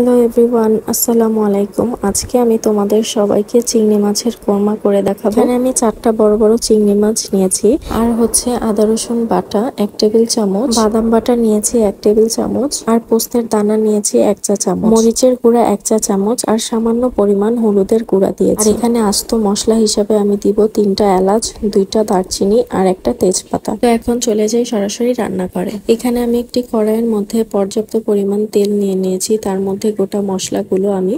Hello everyone, আসসালামু আলাইকুম। আজকে আমি তোমাদের সবাইকে চিংড়ি মাছের কোরমা করে দেখাবো। এখানে আমি 4টা বড় বড় চিংড়ি মাছ নিয়েছি, আর হচ্ছে আদা রসুন বাটা 1 টেবিল চামচ, বাদাম বাটা নিয়েছি 1 টেবিল চামচ, আর পোস্তের দানা নিয়েছি 1 চা চামচ, মরিচের গুঁড়া 1 চা চামচ, আর সামান্য পরিমাণ হলুদের গুঁড়া দিয়েছি। আর এখানে আস্ত মশলা হিসাবে আমি দিব 3টা এলাচ, 2টা দারচিনি আর 1টা তেজপাতা। তো এখন চলে যাই সরাসরি রান্না করে। এখানে আমি একটি কড়াইয়ের মধ্যে পর্যাপ্ত পরিমাণ তেল নিয়ে নিয়েছি। তার মধ্যে গোটা মশলাগুলো আমি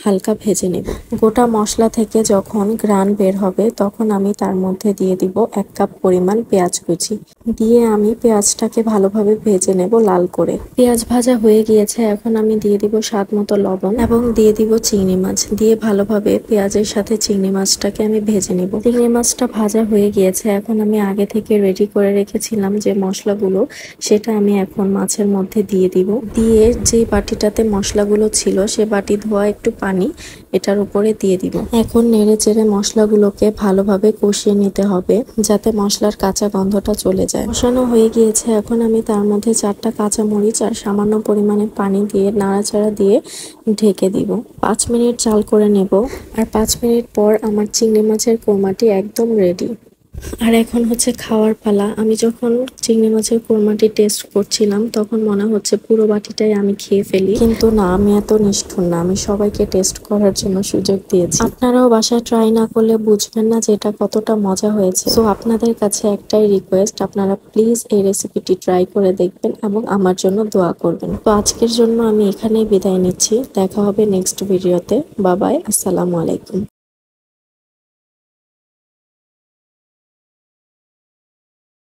হালকা ভেজে নেব। গোটা মশলা থেকে যখন ঘ্রাণ বের হবে তখন আমি তার মধ্যে দিয়ে দিব 1 কাপ পরিমাণ পেঁয়াজ কুচি। দিয়ে আমি পেঁয়াজটাকে ভালোভাবে ভেজে নেব লাল করে। পেঁয়াজ ভাজা হয়ে গিয়েছে, এখন আমি দিয়ে দিব স্বাদ মতো লবণ এবং দিয়ে দিব চিংড়ি মাছ। দিয়ে ভালোভাবে পেঁয়াজের সাথে চিংড়ি মাছটাকে আমি ভেজে নেব। চিংড়ি মাছটা ভাজা হয়ে গিয়েছে, এখন আমি আগে থেকে রেডি করে রেখেছিলাম যে মশলাগুলো, সেটা আমি এখন মাছের মধ্যে দিয়ে দিব। দিয়ে যে বাটিটাতে মশলাগুলো ছিল সে বাটি ধোয়া একটু পানি এটার উপরে দিয়ে দিব। এখন নেড়ে চেড়ে মশলাগুলোকে ভালোভাবে কষিয়ে নিতে হবে যাতে মশলার কাঁচা গন্ধটা চলে যায়। কষানো হয়ে গিয়েছে, এখন আমি তার মধ্যে 4টা কাঁচা মরিচ আর সামান্য পরিমাণে পানি দিয়ে নাড়াচাড়া দিয়ে ঢেকে দিব। 5 মিনিট জাল করে নেব। আর 5 মিনিট পর আমার চিংড়ি মাছের কোরমাটি একদম রেডি। আর এখন হচ্ছে খাওয়ার পালা। আমি যখন চিংড়ি মাছের কোরমাটি টেস্ট করছিলাম তখন মনে হচ্ছে পুরো বাটিটাই আমি খেয়ে ফেলি, কিন্তু না, আমি এত নিষ্ঠুর না, আমি সবাইকে টেস্ট করার জন্য সুযোগ দিয়েছি। আপনারাও বাসায় ট্রাই না করলে বুঝবেন না যে এটা কতটা মজা হয়েছে। তো আপনাদের কাছে একটাই রিকোয়েস্ট, আপনারা প্লিজ এই রেসিপিটি ট্রাই করে দেখবেন এবং আমার জন্য দোয়া করবেন। তো আজকের জন্য আমি এখানেই বিদায় নিচ্ছি। দেখা হবে নেক্সট ভিডিওতে। বাই বাই, আসসালামু আলাইকুম।